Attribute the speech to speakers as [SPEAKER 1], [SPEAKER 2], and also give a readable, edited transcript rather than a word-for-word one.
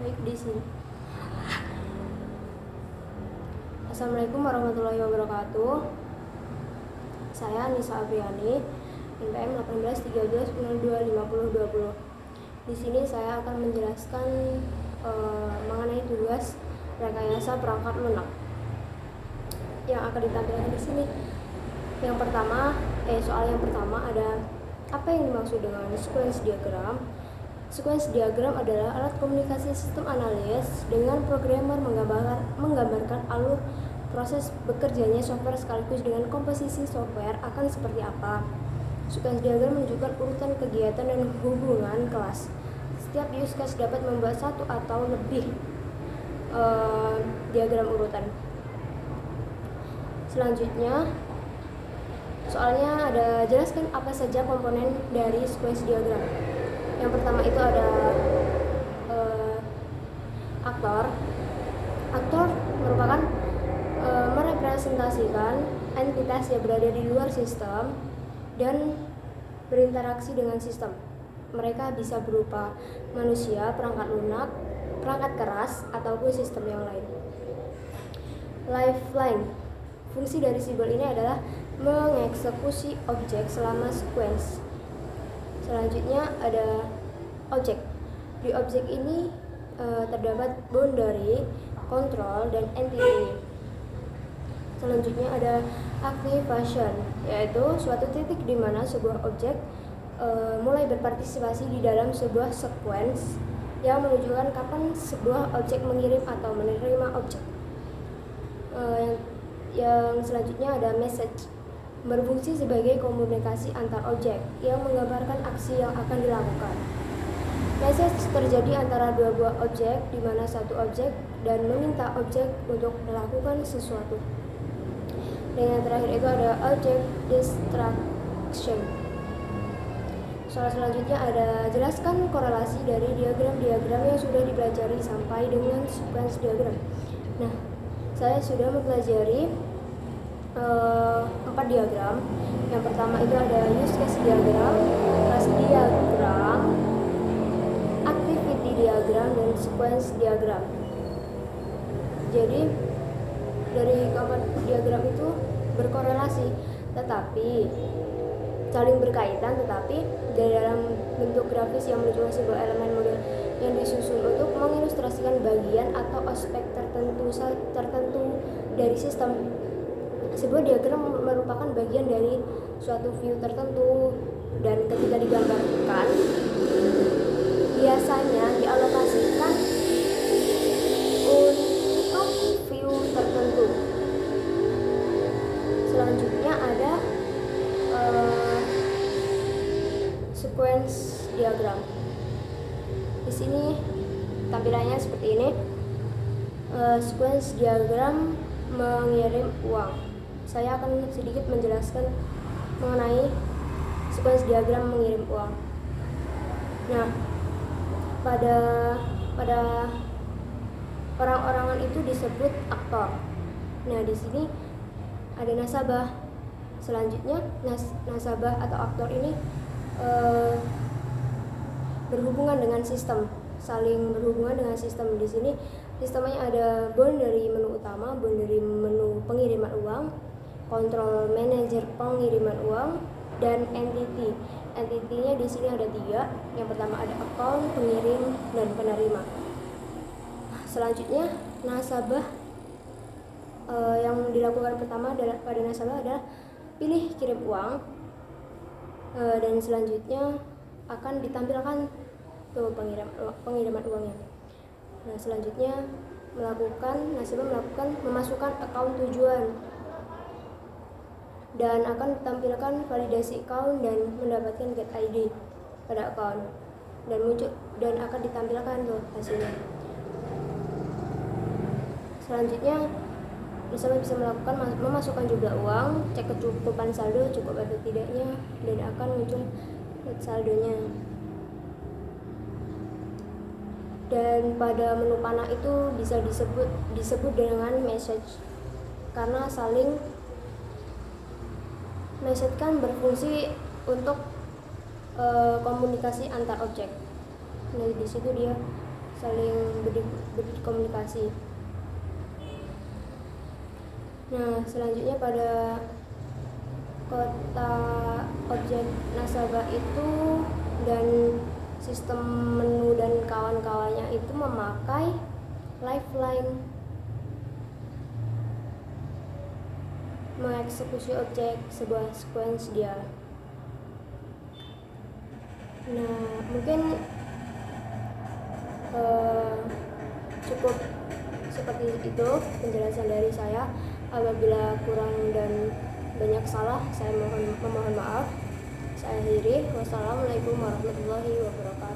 [SPEAKER 1] Baik, di sini. Assalamualaikum warahmatullahi wabarakatuh. Saya Nisa Apriani, NPM 1813025020. Di sini saya akan menjelaskan mengenai tugas rekayasa perangkat lunak yang akan ditampilkan di sini. Soal yang pertama ada apa yang dimaksud dengan sequence diagram. Sequence diagram adalah alat komunikasi sistem analis dengan programmer menggambarkan alur proses bekerjanya software sekaligus dengan komposisi software akan seperti apa. Sequence diagram menunjukkan urutan kegiatan dan hubungan kelas. Setiap use case dapat membuat satu atau lebih diagram urutan. Selanjutnya, soalnya ada jelaskan apa saja komponen dari sequence diagram. Yang pertama itu ada aktor. Aktor merupakan merepresentasikan entitas yang berada di luar sistem dan berinteraksi dengan sistem. Mereka bisa berupa manusia, perangkat lunak, perangkat keras, ataupun sistem yang lain. Lifeline. Fungsi dari simbol ini adalah mengeksekusi objek selama sequence. Selanjutnya ada objek. Di objek ini terdapat boundary, control, dan entity. Selanjutnya ada activation, yaitu suatu titik di mana sebuah objek mulai berpartisipasi di dalam sebuah sequence yang menunjukkan kapan sebuah objek mengirim atau menerima objek. Yang selanjutnya ada message, berfungsi sebagai komunikasi antar objek yang menggambarkan aksi yang akan dilakukan. Message terjadi antara dua buah objek, di mana satu objek dan meminta objek untuk melakukan sesuatu. Dan yang terakhir itu ada object distraction. Soal selanjutnya ada jelaskan korelasi dari diagram-diagram yang sudah dipelajari sampai dengan sequence diagram. Nah, saya sudah mempelajari 4 diagram. Yang pertama itu ada use case diagram, class diagram, activity diagram, dan sequence diagram. Jadi dari keempat diagram itu berkorelasi, tetapi saling berkaitan, tetapi dalam bentuk grafis yang menunjukkan sebuah elemen model yang disusun untuk mengilustrasikan bagian atau aspek tertentu dari sistem. Sebuah diagram merupakan bagian dari suatu view tertentu, dan ketika digambarkan biasanya dialokasikan untuk view tertentu. Selanjutnya ada sequence diagram. Di sini tampilannya seperti ini. Sequence diagram mengirim uang. Saya akan sedikit menjelaskan mengenai sequence diagram mengirim uang. Nah, pada orang-orangan itu disebut aktor. Nah, di sini ada nasabah. Selanjutnya nasabah atau aktor ini berhubungan dengan sistem, saling berhubungan dengan sistem. Di sini sistemnya ada boundary menu utama, boundary menu pengiriman uang, control manager pengiriman uang, dan entity. Entity-nya di sini ada 3. Yang pertama ada account, pengirim, dan penerima. Selanjutnya nasabah, yang dilakukan pertama pada nasabah adalah pilih kirim uang, dan selanjutnya akan ditampilkan tuh pengiriman uangnya. Nah, selanjutnya nasabah memasukkan akun tujuan, dan akan ditampilkan validasi account dan mendapatkan get ID pada account, dan akan ditampilkan tuh hasilnya. Selanjutnya nasabah bisa melakukan memasukkan jumlah uang, cek kecukupan saldo cukup atau tidaknya, dan akan muncul saldonya. Dan pada menu panah itu bisa disebut dengan message, karena saling message kan berfungsi untuk komunikasi antar objek. Nah, di situ dia saling berkomunikasi. Nah, selanjutnya pada kota objek nasabah itu dan sistem menu dan kawan-kawannya itu memakai lifeline mengeksekusi objek sebuah sequence dia. Nah, mungkin cukup seperti itu penjelasan dari saya. Apabila kurang dan banyak salah, saya memohon maaf. Saya akhiri. Wassalamualaikum warahmatullahi wabarakatuh.